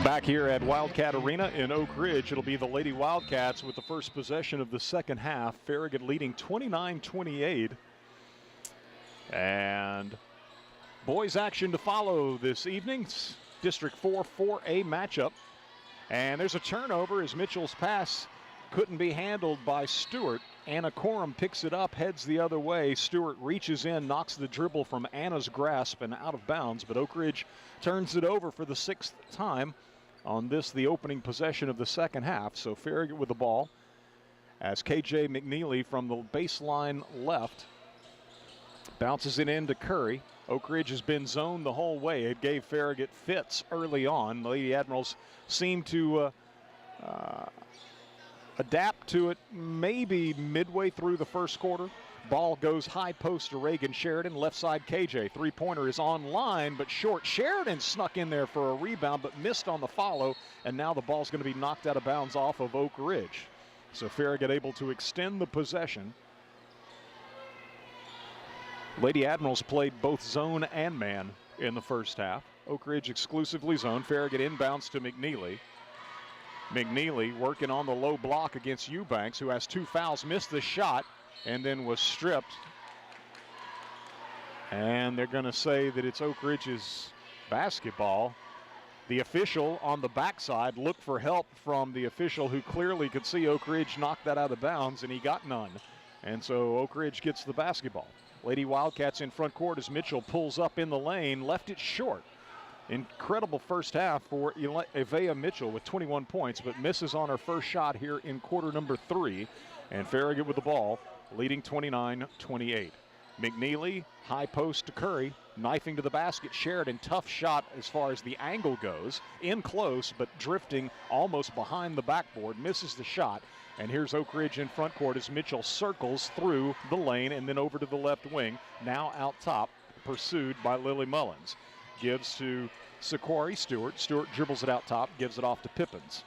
Back here at Wildcat Arena in Oak Ridge, it'll be the Lady Wildcats with the first possession of the second half. Farragut leading 29-28. And boys action to follow this evening's District 4 4A matchup. And there's a turnover as Mitchell's pass couldn't be handled by Stewart. Anna Corum picks it up, heads the other way. Stewart reaches in, knocks the dribble from Anna's grasp and out of bounds, but Oak Ridge turns it over for the sixth time on this, the opening possession of the second half. So Farragut with the ball as KJ McNeely from the baseline left bounces it into Curry. Oak Ridge has been zoned the whole way. It gave Farragut fits early on. The Lady Admirals seem to adapt to it maybe midway through the first quarter. Ball goes high post to Reagan Sheridan, left side KJ. Three-pointer is online, but short. Sheridan snuck in there for a rebound, but missed on the follow, and now the ball's going to be knocked out of bounds off of Oak Ridge. So Farragut able to extend the possession. Lady Admirals played both zone and man in the first half. Oak Ridge exclusively zone. Farragut inbounds to McNeely. McNeely working on the low block against Eubanks, who has two fouls, missed the shot, and then was stripped. And they're going to say that it's Oak Ridge's basketball. The official on the backside looked for help from the official who clearly could see Oak Ridge knock that out of bounds, and he got none. And so Oak Ridge gets the basketball. Lady Wildcats in front court as Mitchell pulls up in the lane, left it short. Incredible first half for Evea Mitchell with 21 points, but misses on her first shot here in quarter number 3. And Farragut with the ball, leading 29-28. McNeely, high post to Curry, knifing to the basket. Sheridan, tough shot as far as the angle goes. In close, but drifting almost behind the backboard, misses the shot. And here's Oak Ridge in front court as Mitchell circles through the lane and then over to the left wing. Now out top, pursued by Lily Mullins. Gives to Sakori Stewart. Stewart dribbles it out top, gives it off to Pippins.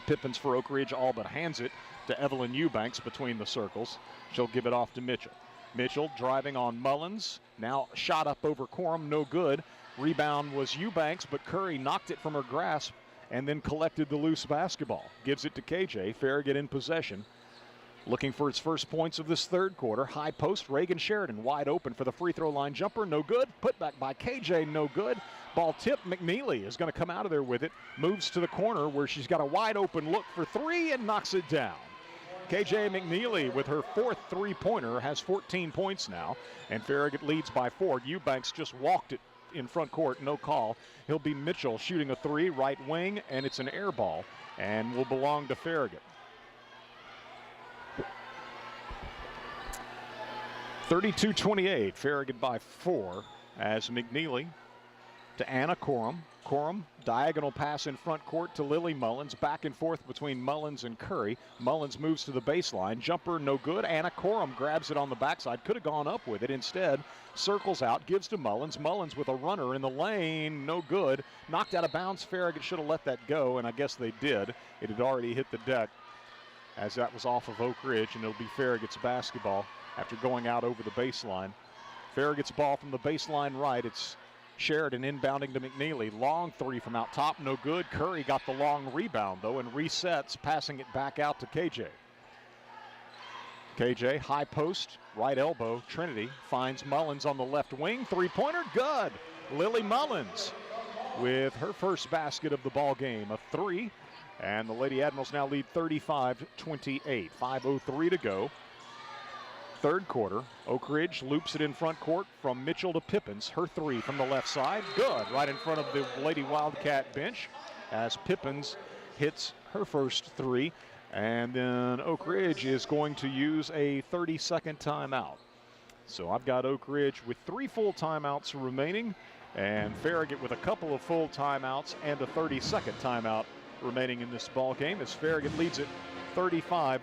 Pippins for Oak Ridge all but hands it to Evelyn Eubanks between the circles. She'll give it off to Mitchell. Mitchell driving on Mullins. Now shot up over Corum, no good. Rebound was Eubanks, but Curry knocked it from her grasp and then collected the loose basketball. Gives it to KJ. Farragut in possession. Looking for its first points of this third quarter. High post, Reagan Sheridan wide open for the free throw line jumper. No good. Put back by KJ, no good. Ball tip. McNeely is going to come out of there with it. Moves to the corner where she's got a wide open look for three and knocks it down. KJ McNeely with her fourth three-pointer has 14 points now, and Farragut leads by 4. Eubanks just walked it in front court, no call. He'll be Mitchell shooting a three, right wing, and it's an air ball and will belong to Farragut. 32-28, Farragut by 4 as McNeely to Anna Corum. Corum, diagonal pass in front court to Lily Mullins. Back and forth between Mullins and Curry. Mullins moves to the baseline. Jumper no good. Anna Corum grabs it on the backside. Could have gone up with it. Instead, circles out, gives to Mullins. Mullins with a runner in the lane. No good. Knocked out of bounds. Farragut should have let that go, and I guess they did. It had already hit the deck as that was off of Oak Ridge, and it'll be Farragut's basketball after going out over the baseline. Farragut's ball from the baseline right. It's Sheridan inbounding to McNeely. Long three from out top, no good. Curry got the long rebound, though, and resets, passing it back out to KJ. KJ, high post, right elbow. Trinity finds Mullins on the left wing. Three-pointer, good. Lily Mullins with her first basket of the ball game, a three. And the Lady Admirals now lead 35-28. 5:03 to go. Third quarter. Oak Ridge loops it in front court from Mitchell to Pippins. Her three from the left side. Good. Right in front of the Lady Wildcat bench as Pippins hits her first three. And then Oak Ridge is going to use a 30-second timeout. So I've got Oak Ridge with 3 full timeouts remaining, and Farragut with a couple of full timeouts and a 30-second timeout remaining in this ball game as Farragut leads it 35-31.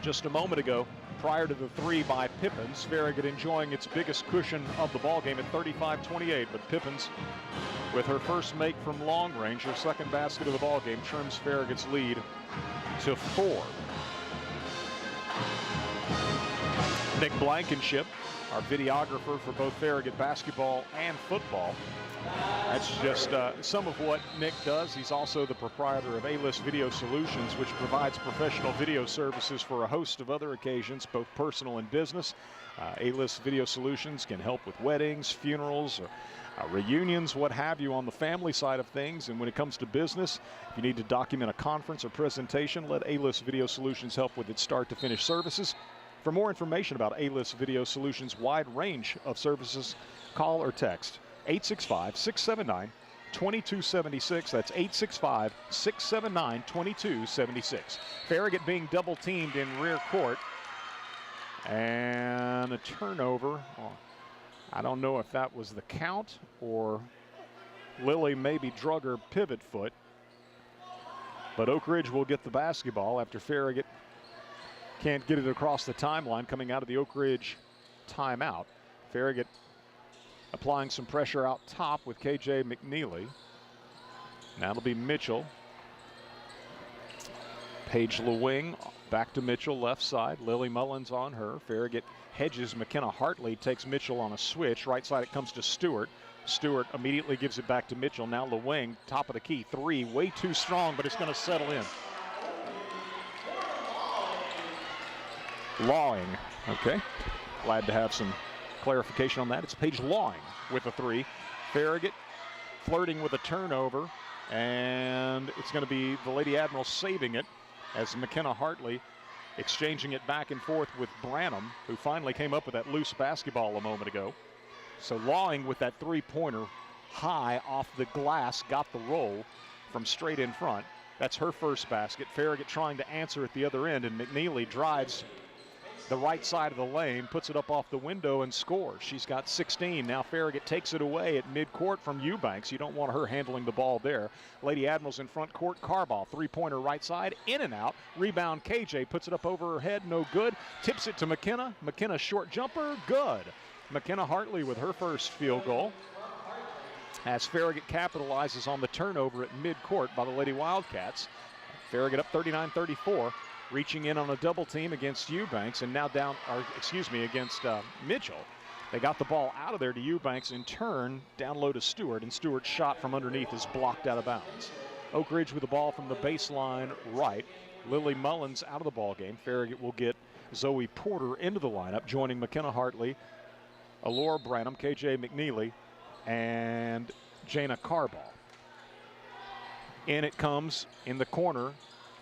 Just a moment ago, prior to the three by Pippins, Farragut enjoying its biggest cushion of the ball game at 35-28, but Pippins with her first make from long range, her second basket of the ball game, trims Farragut's lead to 4. Nick Blankenship our videographer for both Farragut basketball and football. That's just some of what Nick does. He's also the proprietor of A-List Video Solutions, which provides professional video services for a host of other occasions, both personal and business. A-List Video Solutions can help with weddings, funerals, or reunions, what have you, on the family side of things. And when it comes to business, if you need to document a conference or presentation, let A-List Video Solutions help with its start-to-finish services. For more information about A-List Video Solutions' wide range of services, call or text 865-679-2276. That's 865-679-2276. Farragut being double-teamed in rear court. And a turnover. I don't know if that was the count or Lily maybe drug her pivot foot. But Oak Ridge will get the basketball after Farragut can't get it across the timeline coming out of the Oak Ridge timeout. Farragut applying some pressure out top with KJ McNeely. Now it'll be Mitchell. Paige LeWing back to Mitchell, left side. Lily Mullins on her. Farragut hedges. McKenna Hartley takes Mitchell on a switch. Right side it comes to Stewart. Stewart immediately gives it back to Mitchell. Now LeWing, top of the key. Three, way too strong, but it's going to settle in. Lawing, okay. Glad to have some clarification on that. It's Paige Lawing with a three. Farragut flirting with a turnover, and it's going to be the Lady Admiral saving it as McKenna Hartley exchanging it back and forth with Branham, who finally came up with that loose basketball a moment ago. So Lawing with that three-pointer high off the glass, got the roll from straight in front. That's her first basket. Farragut trying to answer at the other end, and McNeely drives the right side of the lane, puts it up off the window and scores. She's got 16. Now Farragut takes it away at midcourt from Eubanks. You don't want her handling the ball there. Lady Admirals in front court. Carball, three-pointer right side, in and out. Rebound, KJ puts it up over her head, no good. Tips it to McKenna. McKenna short jumper, good. McKenna Hartley with her first field goal, as Farragut capitalizes on the turnover at midcourt by the Lady Wildcats. Farragut up 39-34. Reaching in on a double team against Eubanks, and now down, or excuse me, against Mitchell. They got the ball out of there to Eubanks, in turn down low to Stewart, and Stewart's shot from underneath is blocked out of bounds. Oak Ridge with the ball from the baseline right. Lily Mullins out of the ball game. Farragut will get Zoe Porter into the lineup, joining McKenna Hartley, Alora Branham, KJ McNeely, and Jana Carball. In it comes in the corner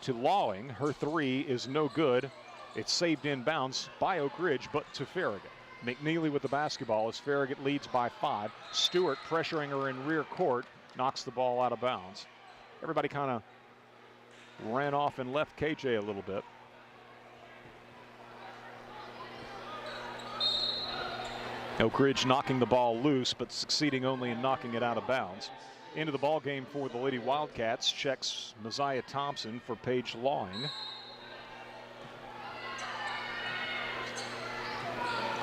to Lawing. Her three is no good. It's saved inbounds by Oak Ridge, but to Farragut. McNeely with the basketball as Farragut leads by 5. Stewart pressuring her in rear court, knocks the ball out of bounds. Everybody kind of ran off and left KJ a little bit. Oak Ridge knocking the ball loose, but succeeding only in knocking it out of bounds. Into the ball game for the Lady Wildcats checks Messiah Thompson for Paige Lawing.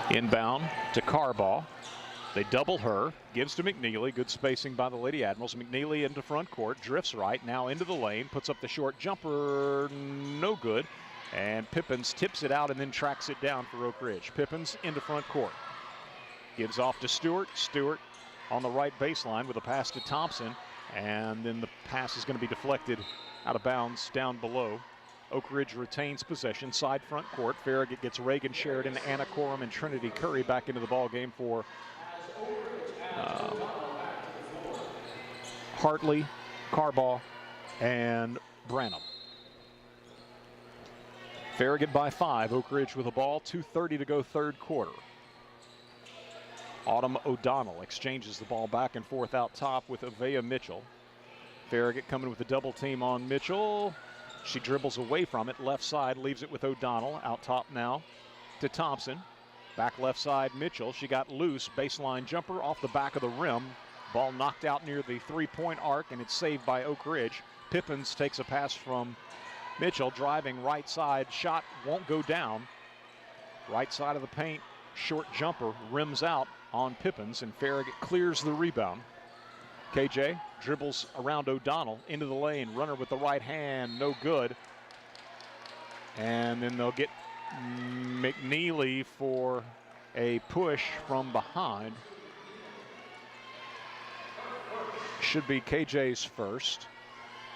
Inbound to Carball. They double her, gives to McNeely. Good spacing by the Lady Admirals. McNeely into front court, drifts right, now into the lane, puts up the short jumper, no good. And Pippins tips it out and then tracks it down for Oak Ridge. Pippins into front court. Gives off to Stewart. Stewart on the right baseline with a pass to Thompson, and then the pass is going to be deflected out of bounds down below. Oak Ridge retains possession, side front court. Farragut gets Reagan Sheridan, Anna Corum, and Trinity Curry back into the ball game for Hartley, Carball, and Branham. Farragut by 5. Oak Ridge with the ball. 2:30 to go, third quarter. Autumn O'Donnell exchanges the ball back and forth out top with Avea Mitchell. Farragut coming with a double team on Mitchell. She dribbles away from it, left side, leaves it with O'Donnell. Out top now to Thompson. Back left side, Mitchell. She got loose, baseline jumper off the back of the rim. Ball knocked out near the three-point arc, and it's saved by Oak Ridge. Pippins takes a pass from Mitchell, driving right side, shot won't go down. Right side of the paint, short jumper, rims out on Pippins, and Farragut clears the rebound. KJ dribbles around O'Donnell into the lane, runner with the right hand, no good. And then they'll get McNeely for a push from behind. Should be KJ's first.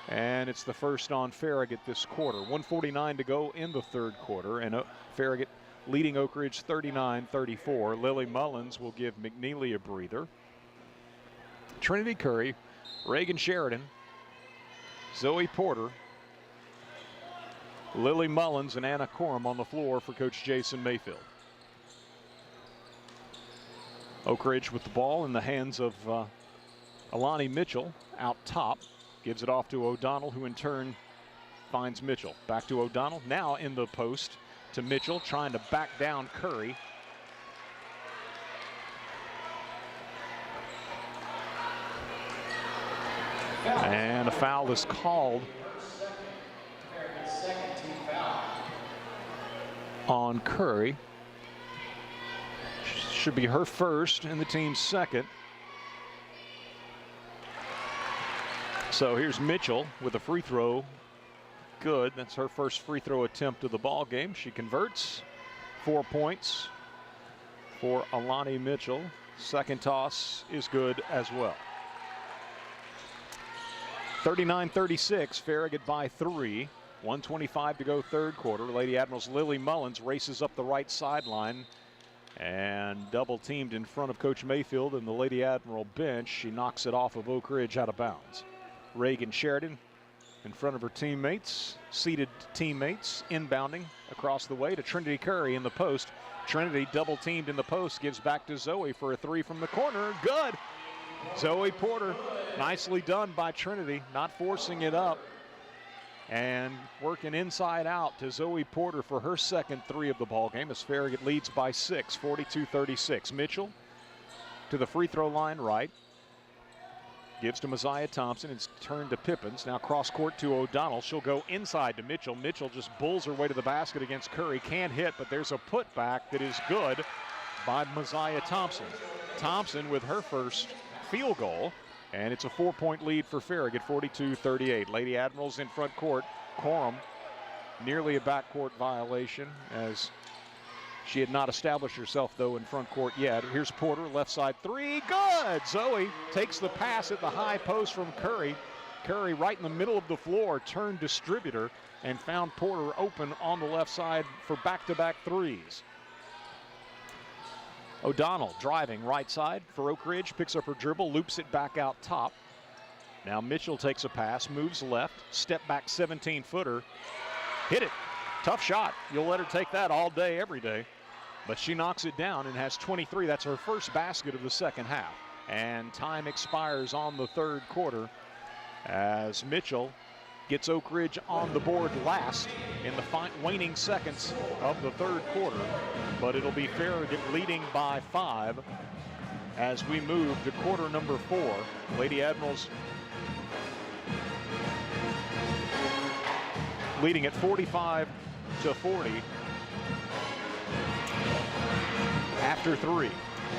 And it's the first on Farragut this quarter. 1:49 to go in the third quarter. And Farragut leading Oak Ridge 39-34. Lily Mullins will give McNeely a breather. Trinity Curry, Reagan Sheridan, Zoe Porter, Lily Mullins, and Anna Corum on the floor for Coach Jason Mayfield. Oak Ridge with the ball in the hands of Alani Mitchell out top. Gives it off to O'Donnell, who in turn finds Mitchell. Back to O'Donnell, now in the post to Mitchell, trying to back down Curry. And a foul is called on Curry. Should be her first and the team's second. So here's Mitchell with a free throw. Good. That's her first free throw attempt of the ball game. She converts. 4 points for Alani Mitchell. Second toss is good as well. 39-36, Farragut by 3. 1:25 to go third quarter. Lady Admiral's Lily Mullins races up the right sideline and double teamed in front of Coach Mayfield and the Lady Admiral bench. She knocks it off of Oak Ridge out of bounds. Reagan Sheridan in front of her teammates, seated teammates, inbounding across the way to Trinity Curry in the post. Trinity double teamed in the post, gives back to Zoe for a three from the corner. Good. Zoe Porter, nicely done by Trinity, not forcing it up and working inside out to Zoe Porter for her second three of the ball game as Farragut leads by 6, 42-36. Mitchell to the free throw line right. Gives to Messiah Thompson. It's turned to Pippins. Now cross court to O'Donnell. She'll go inside to Mitchell. Mitchell just bulls her way to the basket against Curry. Can't hit, but there's a putback that is good by Messiah Thompson. Thompson with her first field goal, and it's a 4-point lead for Farragut, 42-38. Lady Admirals in front court. Corum nearly a backcourt violation as she had not established herself, though, in front court yet. Here's Porter, left side three, good! Zoe takes the pass at the high post from Curry. Curry right in the middle of the floor, turned distributor, and found Porter open on the left side for back-to-back threes. O'Donnell driving right side for Oak Ridge, picks up her dribble, loops it back out top. Now Mitchell takes a pass, moves left, step back 17-footer, hit it. Tough shot. You'll let her take that all day, every day. But she knocks it down and has 23. That's her first basket of the second half. And time expires on the third quarter as Mitchell gets Oak Ridge on the board last in the waning seconds of the third quarter. But it'll be Farragut leading by 5 as we move to quarter number 4. Lady Admirals leading at 45-40 after 3.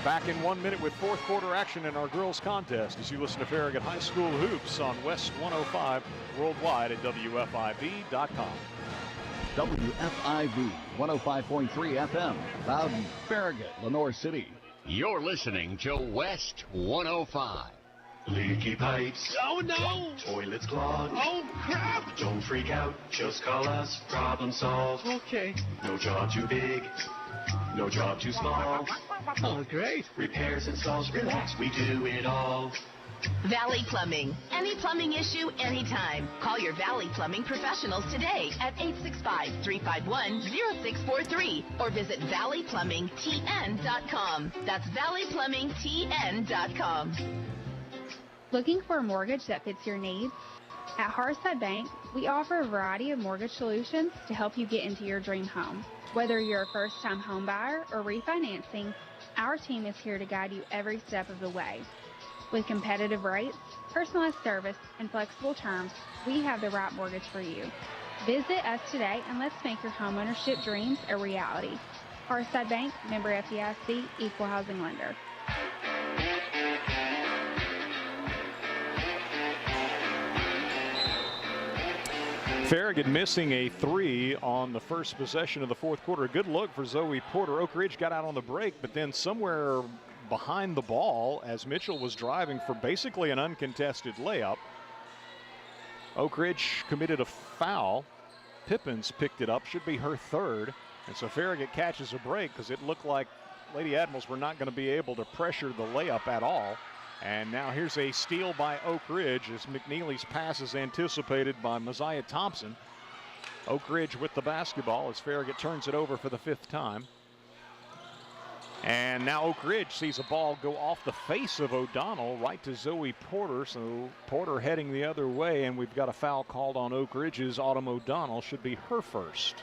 Back in 1 minute with fourth quarter action in our girls contest as you listen to Farragut High School Hoops on West 105 worldwide at WFIV.com. WFIV 105.3 FM, Loudon, Farragut, Lenore City. You're listening to West 105. Leaky pipes. Oh no! Toilets clogged. Oh crap! Don't freak out, just call us. Problem solved. Okay. No job too big, no job too small. Oh, great. Repairs, installs, relax, we do it all. Valley Plumbing. Any plumbing issue, anytime. Call your Valley Plumbing professionals today at 865-351-0643 or visit valleyplumbingtn.com. That's valleyplumbingtn.com. Looking for a mortgage that fits your needs? At Hearthside Bank, we offer a variety of mortgage solutions to help you get into your dream home. Whether you're a first-time home buyer or refinancing, our team is here to guide you every step of the way. With competitive rates, personalized service, and flexible terms, we have the right mortgage for you. Visit us today and let's make your homeownership dreams a reality. Hearthside Bank, member FDIC, equal housing lender. Farragut missing a 3 on the first possession of the fourth quarter. A good look for Zoe Porter. Oak Ridge got out on the break, but then somewhere behind the ball as Mitchell was driving for basically an uncontested layup, Oak Ridge committed a foul. Pippins picked it up, should be her third. And so Farragut catches a break because it looked like Lady Admirals were not going to be able to pressure the layup at all. And now here's a steal by Oak Ridge as McNeely's pass is anticipated by Mosiah Thompson. Oak Ridge with the basketball as Farragut turns it over for the 5th time. And now Oak Ridge sees a ball go off the face of O'Donnell right to Zoe Porter. So Porter heading the other way, and we've got a foul called on Oak Ridge's Autumn O'Donnell. Should be her first.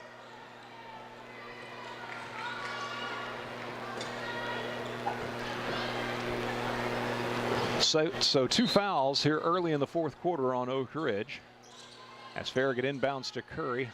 So 2 fouls here early in the fourth quarter on Oak Ridge. As Farragut inbounds to Curry.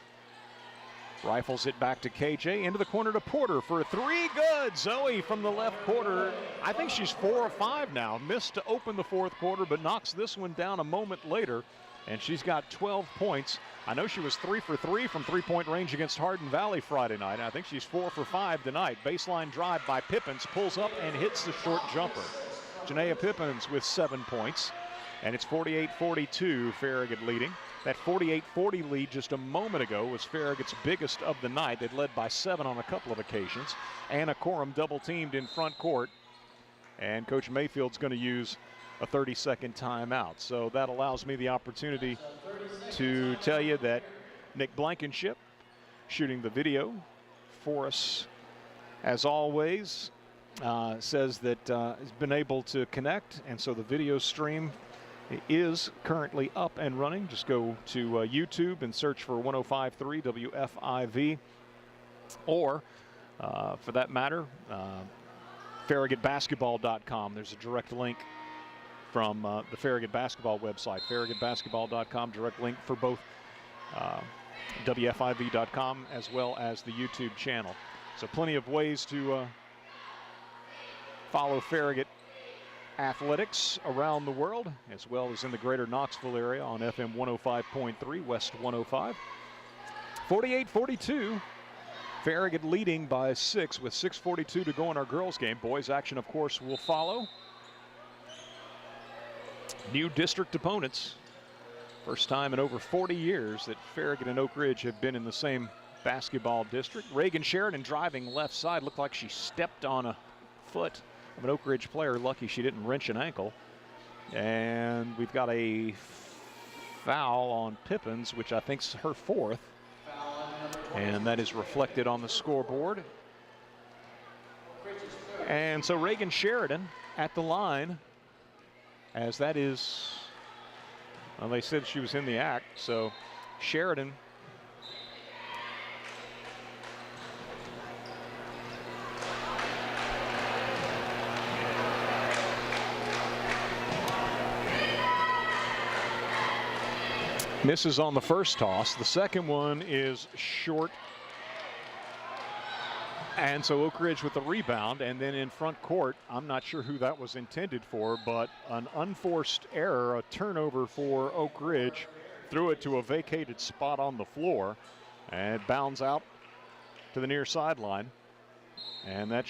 Rifles it back to KJ, into the corner to Porter for a 3. Good. Zoe from the left quarter. I think she's 4 of 5 now. Missed to open the fourth quarter, but knocks this one down a moment later. And she's got 12 points. I know she was 3 for 3 from three-point range against Hardin Valley Friday night. I think she's 4 for 5 tonight. Baseline drive by Pippins, pulls up and hits the short jumper. Janaea Pippins with 7 points. And it's 48-42, Farragut leading. That 48-40 lead just a moment ago was Farragut's biggest of the night. They'd led by 7 on a couple of occasions. Anna Corum double-teamed in front court. And Coach Mayfield's going to use a 30-second timeout. So that allows me the opportunity to tell you that Nick Blankenship shooting the video for us, as always, says that he's been able to connect, and so the video stream is currently up and running. Just go to YouTube and search for 105.3 WFIV, or for that matter, FarragutBasketball.com. There's a direct link from the Farragut basketball website, FarragutBasketball.com, direct link for both WFIV.com as well as the YouTube channel. So plenty of ways to follow Farragut athletics around the world, as well as in the greater Knoxville area on FM 105.3, West 105. 48-42. Farragut leading by 6 with 6:42 to go in our girls game. Boys action, of course, will follow. New district opponents. First time in over 40 years that Farragut and Oak Ridge have been in the same basketball district. Reagan Sheridan driving left side. Looked like she stepped on a foot of an Oak Ridge player. Lucky she didn't wrench an ankle. And we've got a foul on Pippins, which I think is her 4th. And that is reflected on the scoreboard. And so Reagan Sheridan at the line, as that is, well, they said she was in the act, so Sheridan misses on the first toss. The second one is short. And so Oak Ridge with the rebound, and then in front court, I'm not sure who that was intended for, but an unforced error, a turnover for Oak Ridge, threw it to a vacated spot on the floor, and it bounds out to the near sideline. And that's,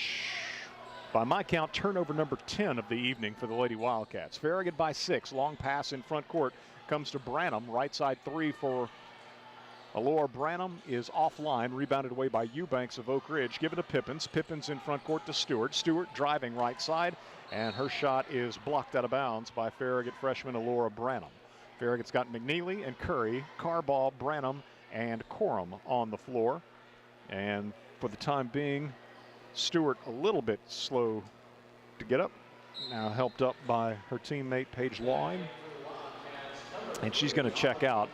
by my count, turnover number 10 of the evening for the Lady Wildcats. Farragut by 6, long pass in front court. Comes to Branham, right side 3 for Alora. Branham is offline, rebounded away by Eubanks of Oak Ridge. Give it to Pippins. Pippins in front court to Stewart. Stewart driving right side, and her shot is blocked out of bounds by Farragut freshman Alora Branham. Farragut's got McNeely and Curry, Carball, Branham, and Corum on the floor. And for the time being, Stewart a little bit slow to get up. Now helped up by her teammate Paige Loyne. And she's going to check out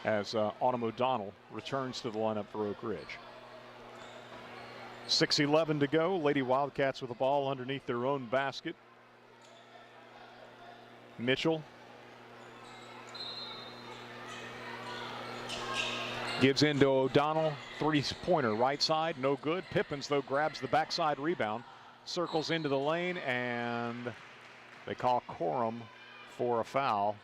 as Autumn O'Donnell returns to the lineup for Oak Ridge. 6:11 to go. Lady Wildcats with the ball underneath their own basket. Mitchell gives into O'Donnell. 3-pointer right side, no good. Pippins, though, grabs the backside rebound. Circles into the lane, and they call Corum for a foul.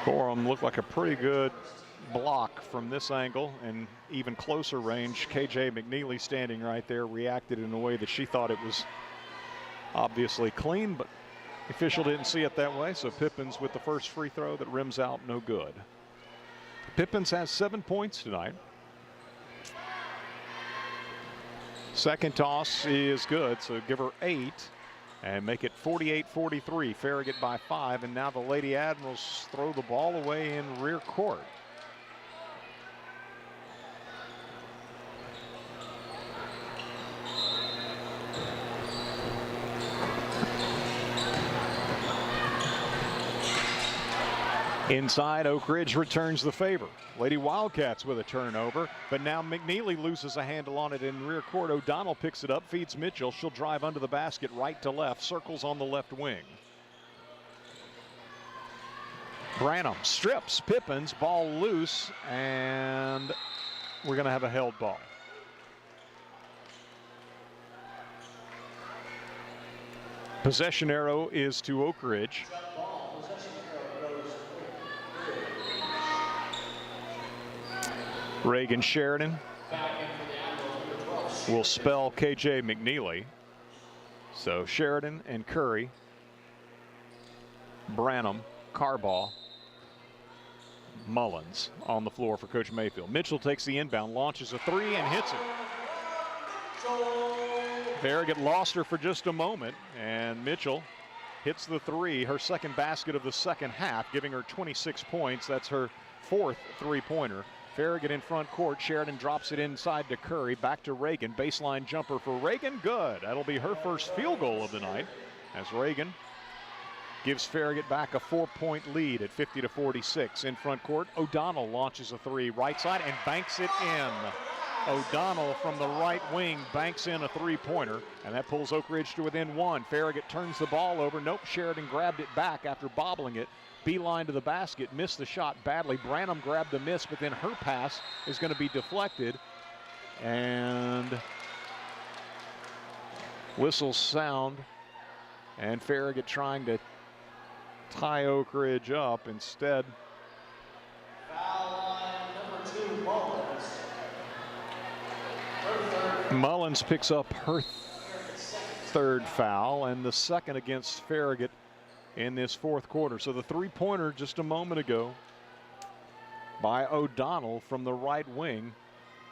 Corum looked like a pretty good block from this angle, and even closer range. KJ McNeely standing right there reacted in a way that she thought it was obviously clean, but the official didn't see it that way. So Pippins with the first free throw that rims out, no good. Pippins has 7 points tonight. Second toss is good, so give her 8 and make it 48-43. Farragut by 5, and now the Lady Admirals throw the ball away in rear court. Inside, Oak Ridge returns the favor. Lady Wildcats with a turnover, but now McNeely loses a handle on it in rear court. O'Donnell picks it up, feeds Mitchell. She'll drive under the basket right to left, circles on the left wing. Branham strips Pippins, ball loose, and we're going to have a held ball. Possession arrow is to Oak Ridge. Reagan Sheridan will spell KJ McNeely. So Sheridan and Curry, Branham, Carbaugh, Mullins on the floor for Coach Mayfield. Mitchell takes the inbound, launches a 3 and hits it. Farragut lost her for just a moment, and Mitchell hits the 3, her second basket of the second half, giving her 26 points. That's her 4th three-pointer. Farragut in front court. Sheridan drops it inside to Curry. Back to Reagan. Baseline jumper for Reagan. Good. That'll be her first field goal of the night as Reagan gives Farragut back a 4-point lead at 50-46. In front court, O'Donnell launches a 3 right side and banks it in. O'Donnell from the right wing banks in a 3-pointer, and that pulls Oak Ridge to within 1. Farragut turns the ball over. Nope, Sheridan grabbed it back after bobbling it. Beeline to the basket, missed the shot badly. Branham grabbed the miss, but then her pass is going to be deflected. And whistles sound, and Farragut trying to tie Oak Ridge up. Instead, Mullins picks up her 3rd foul and the 2nd against Farragut in this 4th quarter. So the 3-pointer just a moment ago by O'Donnell from the right wing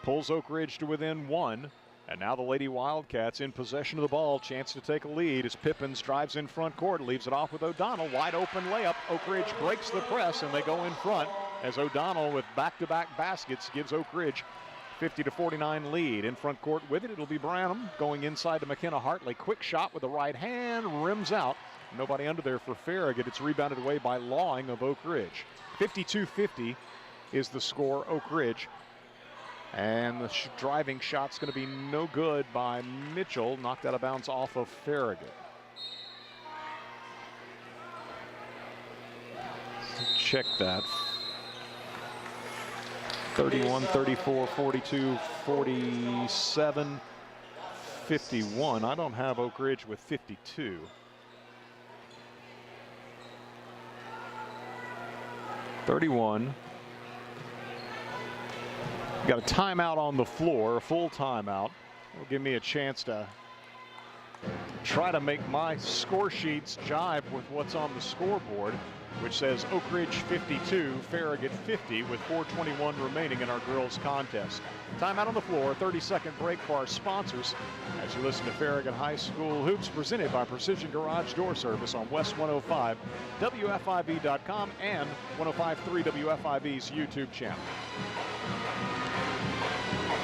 pulls Oak Ridge to within 1. And now the Lady Wildcats in possession of the ball. Chance to take a lead as Pippins drives in front court, leaves it off with O'Donnell. Wide open layup. Oak Ridge breaks the press and they go in front as O'Donnell with back-to-back baskets gives Oak Ridge 50-49 lead. In front court with it, it'll be Branham going inside to McKenna Hartley. Quick shot with the right hand, rims out. Nobody under there for Farragut. It's rebounded away by Lawing of Oak Ridge. 52-50 is the score, Oak Ridge. And the driving shot's going to be no good by Mitchell. Knocked out of bounds off of Farragut. Check that. 31, 34, 42, 47, 51. I don't have Oak Ridge with 52. '31. Got a timeout on the floor, a full timeout. Will give me a chance to try to make my score sheets jive with what's on the scoreboard, which says Oak Ridge 52, Farragut 50 with 4:21 remaining in our girls contest. Timeout on the floor, 30-second break for our sponsors as you listen to Farragut High School Hoops presented by Precision Garage Door Service on West 105, WFIV.com and 105.3 WFIV's YouTube channel.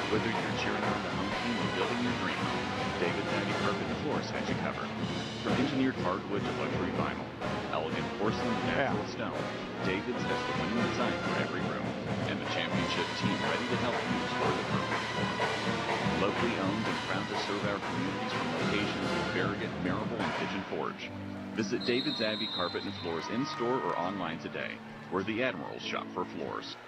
Whether you're cheering on the home team or building your dream home, David's Abbey Carpet and Floors has you covered. From engineered hardwood to luxury vinyl, elegant porcelain to natural stone, David's has the winning design for every room, and the championship team ready to help you score the perfect floor. Locally owned and proud to serve our communities from locations in Farragut, Marable, and Pigeon Forge. Visit David's Abbey Carpet and Floors in-store or online today, where the Admirals shop for floors.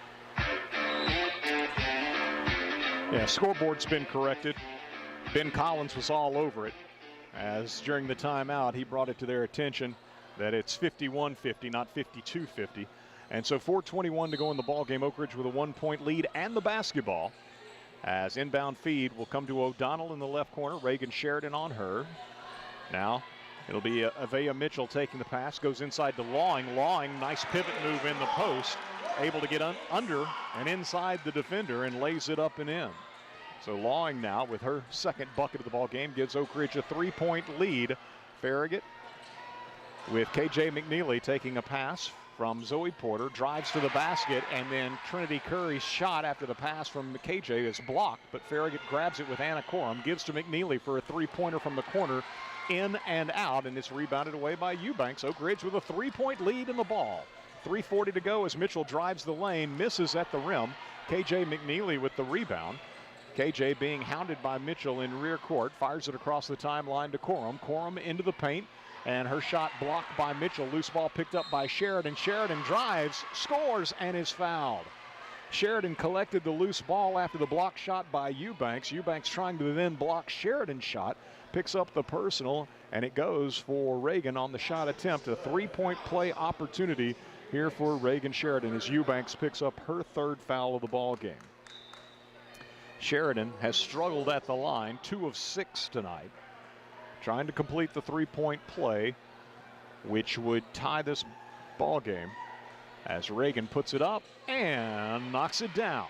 Yeah, scoreboard's been corrected. Ben Collins was all over it, as during the timeout he brought it to their attention that it's 51-50, not 52-50. And so 4:21 to go in the ball game. Oak Ridge with a 1-point lead and the basketball. As inbound feed will come to O'Donnell in the left corner. Reagan Sheridan on her. Now it'll be Avea Mitchell taking the pass. Goes inside to Lawing. Lawing, nice pivot move in the post. Able to get under and inside the defender and lays it up and in. So Lawing now with her second bucket of the ball game gives Oak Ridge a 3-point lead. Farragut with KJ McNeely taking a pass from Zoe Porter, drives to the basket, and then Trinity Curry's shot after the pass from KJ is blocked, but Farragut grabs it with Anna Corum, gives to McNeely for a three-pointer from the corner, in and out, and it's rebounded away by Eubanks. Oak Ridge with a 3-point lead in the ball. 3:40 to go as Mitchell drives the lane, misses at the rim. KJ McNeely with the rebound. KJ being hounded by Mitchell in rear court, fires it across the timeline to Corum. Corum into the paint, and her shot blocked by Mitchell. Loose ball picked up by Sheridan. Sheridan drives, scores, and is fouled. Sheridan collected the loose ball after the block shot by Eubanks. Eubanks trying to then block Sheridan's shot, picks up the personal, and it goes for Reagan on the shot attempt. A 3-point play opportunity here for Reagan Sheridan as Eubanks picks up her third foul of the ball game. Sheridan has struggled at the line, 2 of 6 tonight, trying to complete the 3-point play, which would tie this ball game as Reagan puts it up and knocks it down.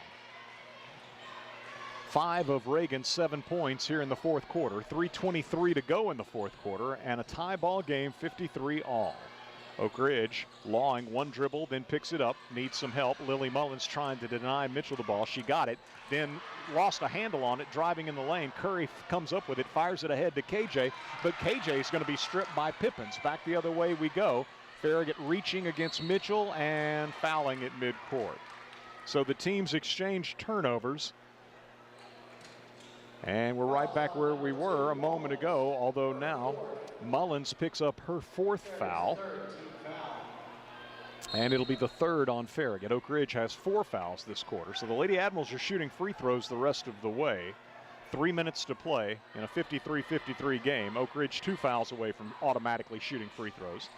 5 of Reagan's 7 points here in the fourth quarter. 3:23 to go in the fourth quarter, and a tie ball game, 53 all. Oak Ridge, Lawing, one dribble, then picks it up, needs some help. Lily Mullins trying to deny Mitchell the ball. She got it, then lost a handle on it, driving in the lane. Curry comes up with it, fires it ahead to KJ, but KJ is going to be stripped by Pippins. Back the other way we go. Farragut reaching against Mitchell and fouling at midcourt. So the teams exchange turnovers. And we're right back where we were a moment ago, although now Mullins picks up her 4th foul. And it'll be the 3rd on Farragut. Oak Ridge has 4 fouls this quarter. So the Lady Admirals are shooting free throws the rest of the way. 3 minutes to play in a 53-53 game. Oak Ridge 2 fouls away from automatically shooting free throws.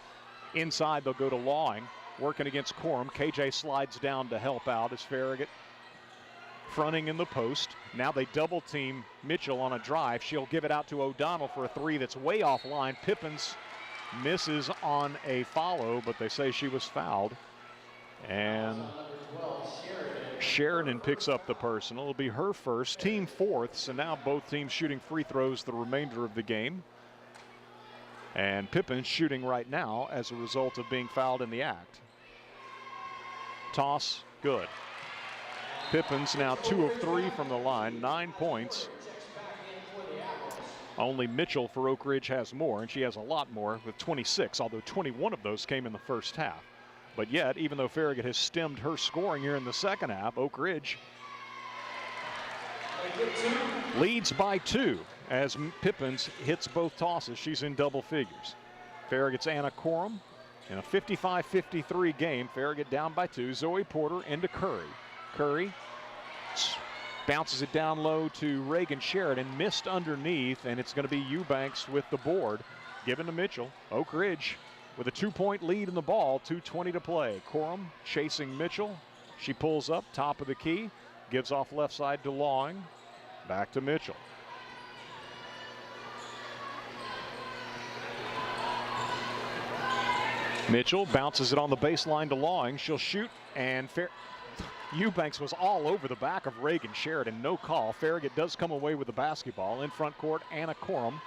Inside they'll go to Lawing, working against Corum. KJ slides down to help out as Farragut fronting in the post. Now they double team Mitchell on a drive. She'll give it out to O'Donnell for a 3 that's way offline. Pippins misses on a follow, but they say she was fouled. And Sheridan picks up the personal. It'll be her first, team 4th, so now both teams shooting free throws the remainder of the game. And Pippins shooting right now as a result of being fouled in the act. Toss, good. Pippins now 2 of 3 from the line, 9 points. Only Mitchell for Oak Ridge has more, and she has a lot more with 26, although 21 of those came in the first half. But yet, even though Farragut has stemmed her scoring here in the second half, Oak Ridge leads by 2 as Pippins hits both tosses. She's in double figures. Farragut's Anna Corum in a 55-53 game. Farragut down by 2. Zoe Porter into Curry. Curry bounces it down low to Reagan Sheridan, missed underneath, and it's going to be Eubanks with the board, given to Mitchell. Oak Ridge with a 2-point lead in the ball, 2:20 to play. Corum chasing Mitchell. She pulls up, top of the key, gives off left side to Lawing, back to Mitchell. Mitchell bounces it on the baseline to Lawing. She'll shoot, and Eubanks was all over the back of Reagan Sheridan. No call. Farragut does come away with the basketball. In front court, Anna Corum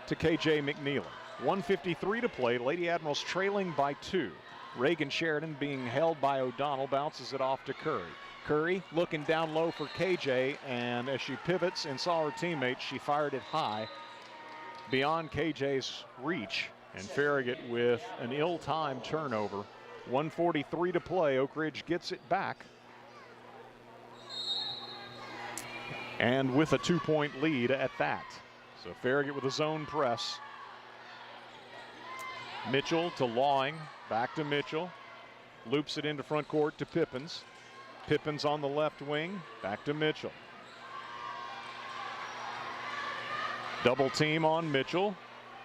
to KJ McNeely. 1:53 to play. Lady Admirals trailing by 2. Reagan Sheridan being held by O'Donnell, bounces it off to Curry. Curry looking down low for KJ, and as she pivots and saw her teammate, she fired it high beyond KJ's reach. And Farragut with an ill-timed turnover. 1:43 to play. Oak Ridge gets it back. And with a 2-point lead at that. So Farragut with a zone press. Mitchell to Lawing, back to Mitchell. Loops it into front court to Pippins. Pippins on the left wing, back to Mitchell. Double team on Mitchell.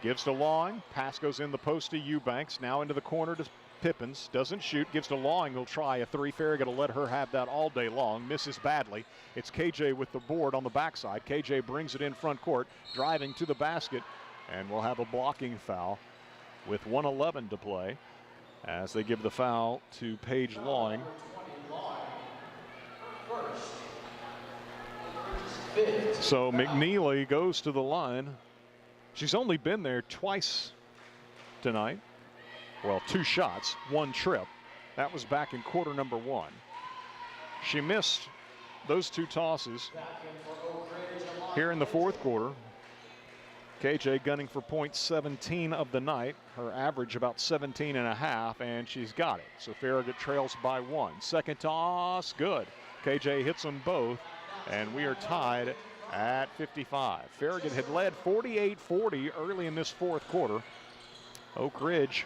Gives to Lawing. Pass goes in the post to Eubanks. Now into the corner to Pippins doesn't shoot, gives to Lawing, who'll try a three. Farragut will let her have that all day long, misses badly. It's KJ with the board on the backside. KJ brings it in front court, driving to the basket, and we'll have a blocking foul with 1:11 to play as they give the foul to Paige Lawing. So McNeely goes to the line. She's only been there twice tonight. Well, 2 shots, 1 trip. That was back in quarter number 1. She missed those 2 tosses here in the fourth quarter. KJ gunning for .17 of the night. Her average about 17.5, and she's got it. So Farragut trails by 1. Second toss, good. KJ hits them both, and we are tied at 55. Farragut had led 48-40 early in this fourth quarter. Oak Ridge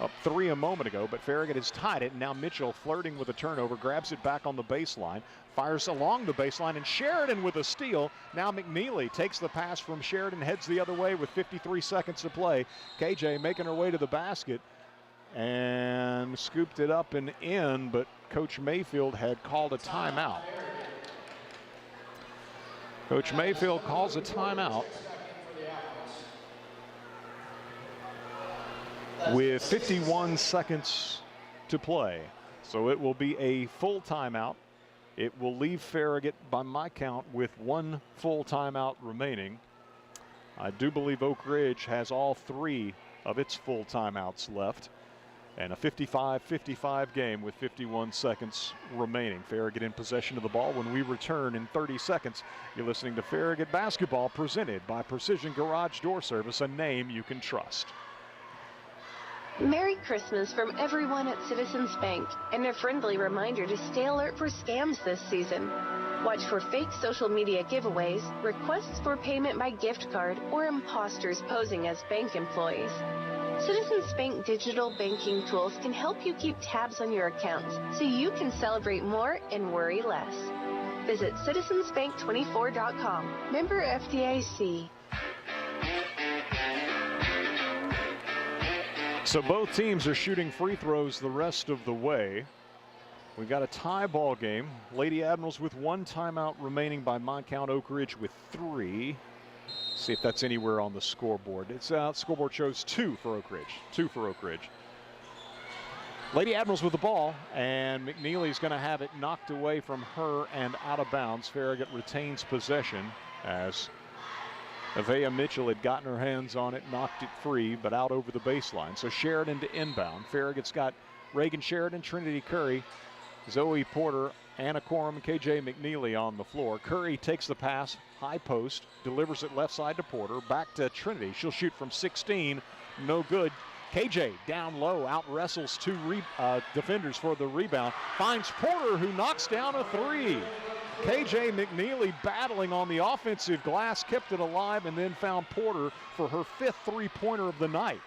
up 3 a moment ago, but Farragut has tied it, and now Mitchell flirting with a turnover, grabs it back on the baseline, fires along the baseline, and Sheridan with a steal. Now McNeely takes the pass from Sheridan, heads the other way with 53 seconds to play. KJ making her way to the basket and scooped it up and in, but Coach Mayfield had called a timeout. Coach Mayfield calls a timeout with 51 seconds to play. So it will be a full timeout. It will leave Farragut, by my count, with 1 full timeout remaining. I do believe Oak Ridge has all 3 of its full timeouts left. And a 55-55 game with 51 seconds remaining. Farragut in possession of the ball when we return in 30 seconds. You're listening to Farragut Basketball, presented by Precision Garage Door Service, a name you can trust. Merry Christmas from everyone at Citizens Bank, and a friendly reminder to stay alert for scams this season. Watch for fake social media giveaways, requests for payment by gift card, or imposters posing as bank employees. Citizens Bank digital banking tools can help you keep tabs on your accounts so you can celebrate more and worry less. Visit citizensbank24.com. Member FDIC. So both teams are shooting free throws the rest of the way. We've got a tie ball game. Lady Admirals with 1 timeout remaining by my count. Oak Ridge with 3. See if that's anywhere on the scoreboard. It's out. Scoreboard shows 2 for Oak Ridge. 2 for Oak Ridge. Lady Admirals with the ball, and McNeely's going to have it knocked away from her and out of bounds. Farragut retains possession as Avea Mitchell had gotten her hands on it, knocked it free, but out over the baseline. So Sheridan to inbound. Farragut's got Reagan Sheridan, Trinity Curry, Zoe Porter, Anna Corum, and KJ McNeely on the floor. Curry takes the pass, high post, delivers it left side to Porter, back to Trinity. She'll shoot from 16, no good. KJ down low, out wrestles 2 defenders for the rebound, finds Porter, who knocks down a 3. KJ McNeely battling on the offensive glass, kept it alive, and then found Porter for her 5th three-pointer of the night.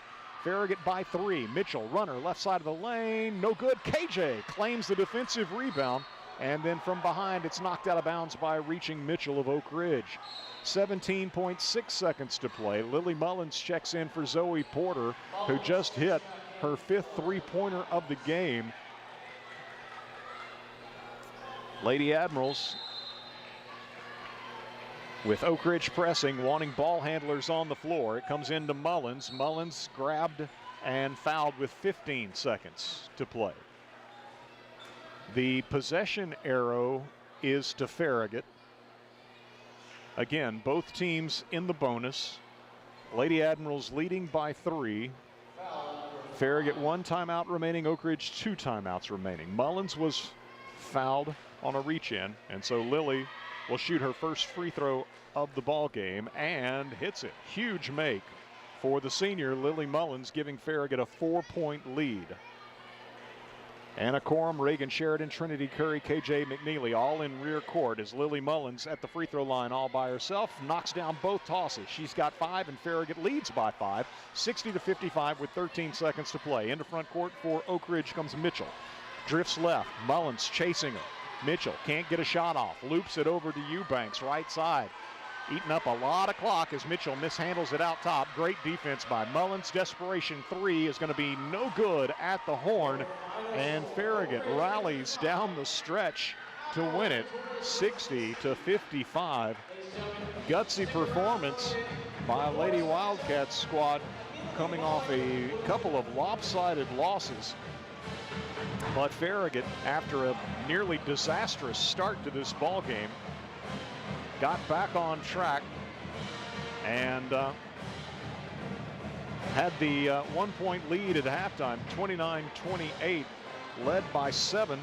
Farragut by 3. Mitchell, runner, left side of the lane, no good. KJ claims the defensive rebound, and then from behind it's knocked out of bounds by reaching Mitchell of Oak Ridge. 17.6 seconds to play. Lily Mullins checks in for Zoe Porter, who just hit her 5th three-pointer of the game. Lady Admirals with Oak Ridge pressing, wanting ball handlers on the floor. It comes into Mullins. Mullins grabbed and fouled with 15 seconds to play. The possession arrow is to Farragut. Again, both teams in the bonus. Lady Admirals leading by 3. Farragut 1 timeout remaining, Oak Ridge 2 timeouts remaining. Mullins was fouled on a reach-in, and so Lily will shoot her first free throw of the ball game and hits it. Huge make for the senior Lily Mullins, giving Farragut a 4-point lead. Anna Corum, Reagan Sheridan, Trinity Curry, KJ McNeely all in rear court as Lily Mullins at the free throw line all by herself, knocks down both tosses. She's got 5 and Farragut leads by 5, 60-55 with 13 seconds to play. Into front court for Oak Ridge comes Mitchell. Drifts left, Mullins chasing her. Mitchell can't get a shot off, loops it over to Eubanks, right side. eating up a lot of clock as Mitchell mishandles it out top. Great defense by Mullins. Desperation three is going to be no good at the horn, and Farragut rallies down the stretch to win it 60-55. Gutsy performance by Lady Wildcats squad, coming off a couple of lopsided losses. But Farragut, after a nearly disastrous start to this ball game, got back on track and had the 1-point lead at halftime, 29-28, led by 7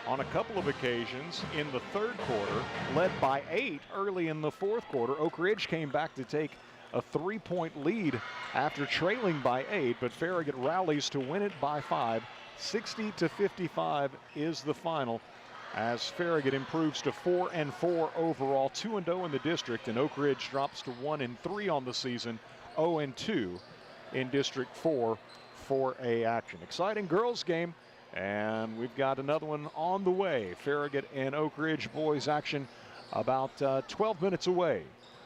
on a couple of occasions in the third quarter, led by 8 early in the fourth quarter. Oak Ridge came back to take a 3-point lead after trailing by 8, but Farragut rallies to win it by 5. 60-55 is the final, as Farragut improves to 4-4 overall, 2-0 in the district, and Oak Ridge drops to 1-3 on the season, 0-2 in District 4 4A action. Exciting girls game, and we've got another one on the way. Farragut and Oak Ridge boys action about 12 minutes away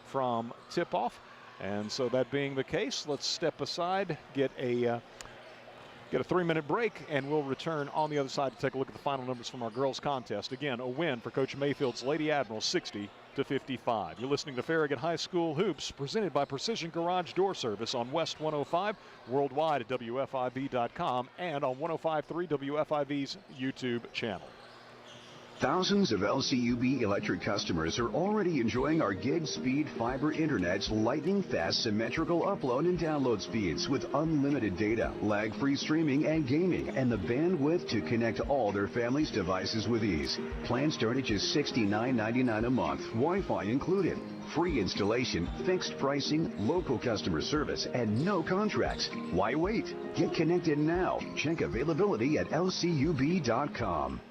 from tip-off, and so that being the case, let's step aside, get a 3-minute break, and we'll return on the other side to take a look at the final numbers from our girls contest. Again, a win for Coach Mayfield's Lady Admirals, 60-55. You're listening to Farragut High School Hoops, presented by Precision Garage Door Service on West 105, worldwide at WFIV.com, and on 105.3 WFIV's YouTube channel. Thousands of LCUB electric customers are already enjoying our gig speed fiber internet's lightning fast symmetrical upload and download speeds with unlimited data, lag-free streaming and gaming, and the bandwidth to connect all their family's devices with ease. Plans start at just $69.99 a month, Wi-Fi included. Free installation, fixed pricing, local customer service, and no contracts. Why wait? Get connected now. Check availability at lcub.com.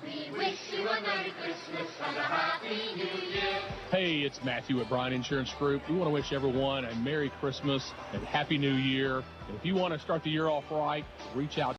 We wish you a Merry Christmas and a Happy New Year. Hey, it's Matthew at Bryan Insurance Group. We want to wish everyone a Merry Christmas and Happy New Year. And if you want to start the year off right, reach out